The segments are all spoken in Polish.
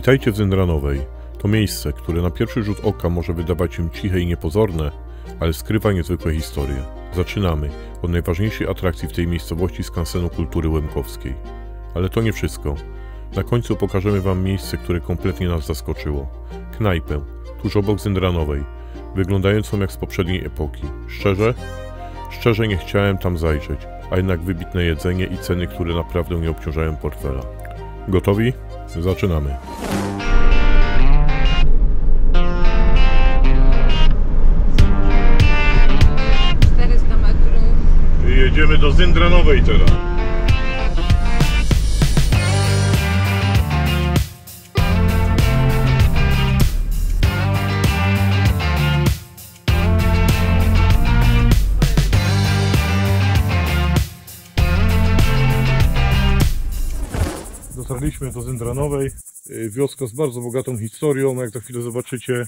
Witajcie w Zendranowej. To miejsce, które na pierwszy rzut oka może wydawać się ciche i niepozorne, ale skrywa niezwykłe historie. Zaczynamy od najważniejszej atrakcji w tej miejscowości skansenu kultury łemkowskiej. Ale to nie wszystko. Na końcu pokażemy Wam miejsce, które kompletnie nas zaskoczyło. Knajpę, tuż obok Zendranowej, wyglądającą jak z poprzedniej epoki. Szczerze nie chciałem tam zajrzeć, a jednak wybitne jedzenie i ceny, które naprawdę nie obciążają portfela. Gotowi? Zaczynamy. Jedziemy do Zendranowej teraz. Dotarliśmy do Zendranowej. Wioska z bardzo bogatą historią, jak za chwilę zobaczycie.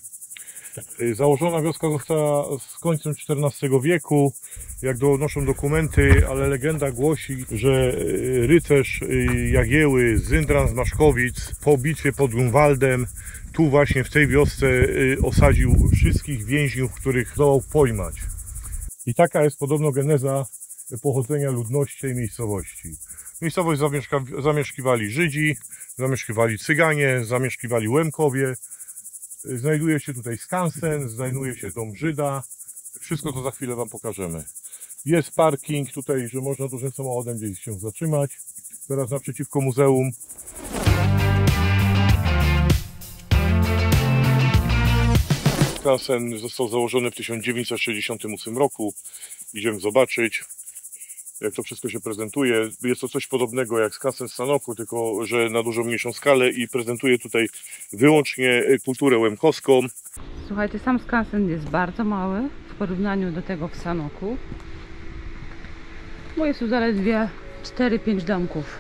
Założona wioska została z końcem XIV wieku, jak donoszą dokumenty, ale legenda głosi, że rycerz Jagieły Zyndran z Maszkowic po bitwie pod Grunwaldem tu właśnie w tej wiosce osadził wszystkich więźniów, których zdołał pojmać. I taka jest podobno geneza pochodzenia ludności tej miejscowości. Miejscowość zamieszkiwali Żydzi, zamieszkiwali Cyganie, zamieszkiwali Łemkowie. Znajduje się tutaj skansen, znajduje się dom Żyda. Wszystko to za chwilę Wam pokażemy. Jest parking tutaj, że można dużym samochodem gdzieś się zatrzymać. Teraz naprzeciwko muzeum. Skansen został założony w 1968 roku. Idziemy zobaczyć, jak to wszystko się prezentuje. Jest to coś podobnego jak skansen w Sanoku, tylko że na dużo mniejszą skalę i prezentuje tutaj wyłącznie kulturę łemkowską. Słuchajcie, sam skansen jest bardzo mały w porównaniu do tego w Sanoku, bo jest tu zaledwie 4-5 domków.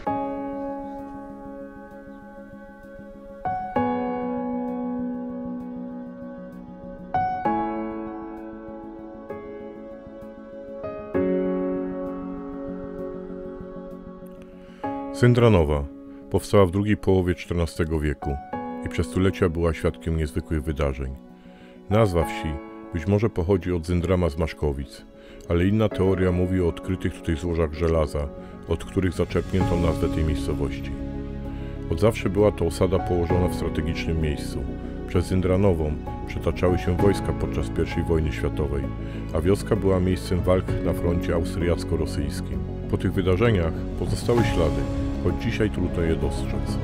Zendranowa powstała w drugiej połowie XIV wieku i przez stulecia była świadkiem niezwykłych wydarzeń. Nazwa wsi być może pochodzi od Zyndrama z Maszkowic, ale inna teoria mówi o odkrytych tutaj złożach żelaza, od których zaczerpnięto nazwę tej miejscowości. Od zawsze była to osada położona w strategicznym miejscu. Przez Zendranową przetaczały się wojska podczas I wojny światowej, a wioska była miejscem walk na froncie austriacko-rosyjskim. Po tych wydarzeniach pozostały ślady, choć dzisiaj trudno je dostrzec.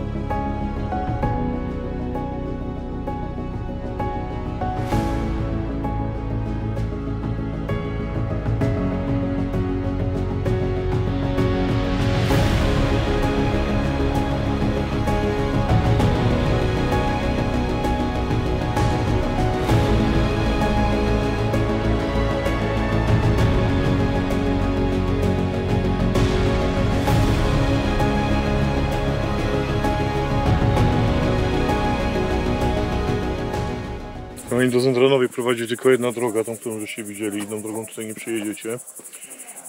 No i do Zendranowej prowadzi tylko jedna droga, tą, którą żeście widzieli. Inną drogą tutaj nie przejedziecie.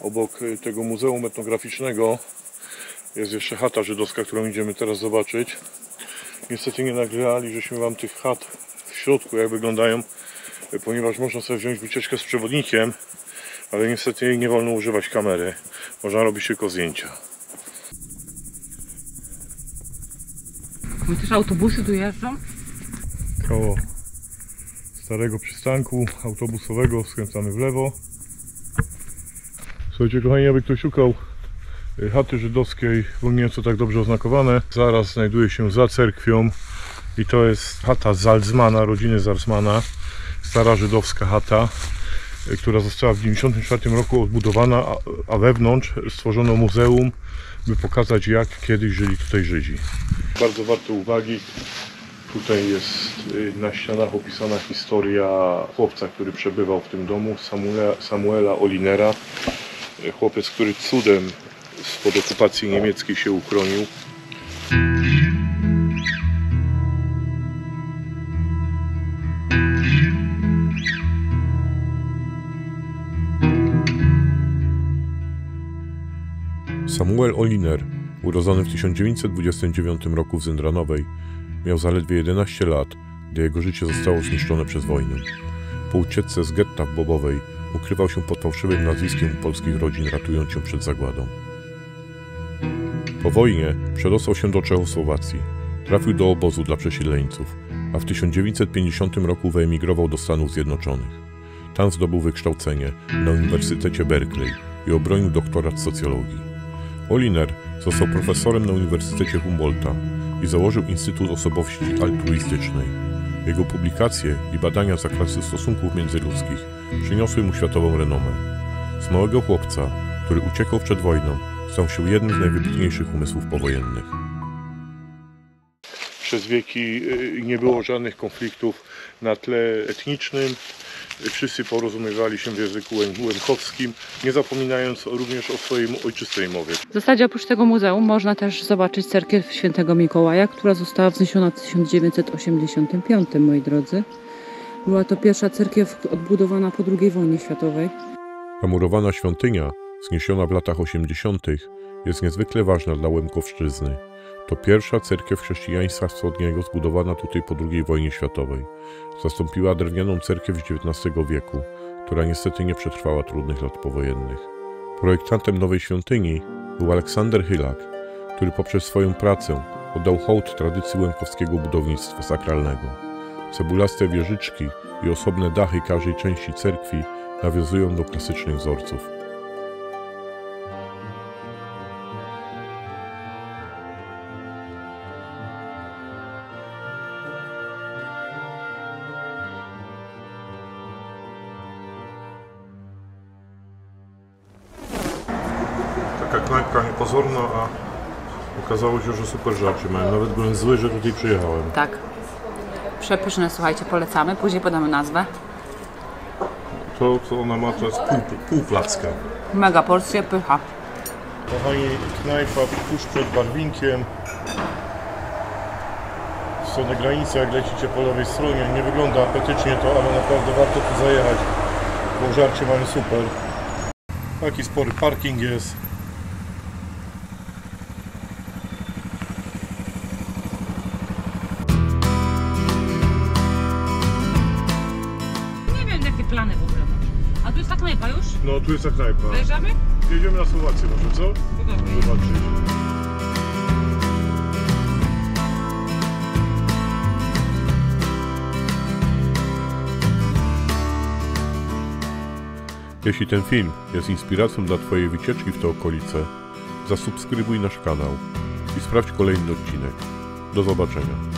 Obok tego muzeum etnograficznego jest jeszcze chata żydowska, którą idziemy teraz zobaczyć. Niestety nie nagrali, żeśmy Wam tych chat w środku, jak wyglądają, ponieważ można sobie wziąć wycieczkę z przewodnikiem, ale niestety nie wolno używać kamery. Można robić tylko zdjęcia. My też autobusy tu jeżdżą? Koło starego przystanku autobusowego skręcamy w lewo. Słuchajcie kochani, aby ktoś szukał chaty żydowskiej, bo nie jest to tak dobrze oznakowane, zaraz znajduje się za cerkwią i to jest chata Zalzmana, rodziny Zalzmana, stara żydowska chata, która została w 1994 roku odbudowana, a wewnątrz stworzono muzeum, by pokazać, jak kiedyś żyli tutaj Żydzi. Bardzo warte uwagi. Tutaj jest na ścianach opisana historia chłopca, który przebywał w tym domu, Samuela Olinera. Chłopiec, który cudem spod okupacji niemieckiej się uchronił. Samuel Oliner, urodzony w 1929 roku w Zendranowej, Miał zaledwie 11 lat, gdy jego życie zostało zniszczone przez wojnę. Po ucieczce z getta w Bobowej ukrywał się pod fałszywym nazwiskiem u polskich rodzin, ratując się przed zagładą. Po wojnie przedostał się do Czechosłowacji. Trafił do obozu dla przesiedleńców, a w 1950 roku wyemigrował do Stanów Zjednoczonych. Tam zdobył wykształcenie na Uniwersytecie Berkeley i obronił doktorat z socjologii. Oliner został profesorem na Uniwersytecie Humboldta i założył Instytut Osobowości Altruistycznej. Jego publikacje i badania z zakresu stosunków międzyludzkich przyniosły mu światową renomę. Z małego chłopca, który uciekał przed wojną, stał się jednym z najwybitniejszych umysłów powojennych. Przez wieki nie było żadnych konfliktów na tle etnicznym. Wszyscy porozumiewali się w języku łemkowskim, nie zapominając również o swojej ojczystej mowie. W zasadzie oprócz tego muzeum można też zobaczyć cerkiew Świętego Mikołaja, która została wzniesiona w 1985, moi drodzy. Była to pierwsza cerkiew odbudowana po II wojnie światowej. Ta murowana świątynia, wzniesiona w latach 80., jest niezwykle ważna dla Łemkowszczyzny. To pierwsza cerkiew chrześcijaństwa wschodniego zbudowana tutaj po II wojnie światowej. Zastąpiła drewnianą cerkiew z XIX wieku, która niestety nie przetrwała trudnych lat powojennych. Projektantem nowej świątyni był Aleksander Hylak, który poprzez swoją pracę oddał hołd tradycji łemkowskiego budownictwa sakralnego. Cebulaste wieżyczki i osobne dachy każdej części cerkwi nawiązują do klasycznych wzorców. Taka knajpka niepozorna, a okazało się, że super żarcie mają. Nawet byłem zły, że tutaj przyjechałem. Tak. Przepyszne, słuchajcie, polecamy. Później podamy nazwę. To, co ona ma, to jest pół placka. Mega porcje, pycha. Kochani, knajpa tuż przed Barwinkiem. W stronę granicy, jak lecicie po lewej stronie. Nie wygląda apetycznie to, ale naprawdę warto tu zajechać, bo żarcie mają super. Taki spory parking jest. Nie wiem, jakie plany w ogóle masz. A tu jest ta knajpa już? No, tu jest ta knajpa. Dojeżdżamy? Jedziemy na Słowację może, co? Podobnie. Zobaczyć. Jeśli ten film jest inspiracją dla Twojej wycieczki w te okolice, zasubskrybuj nasz kanał i sprawdź kolejny odcinek. Do zobaczenia.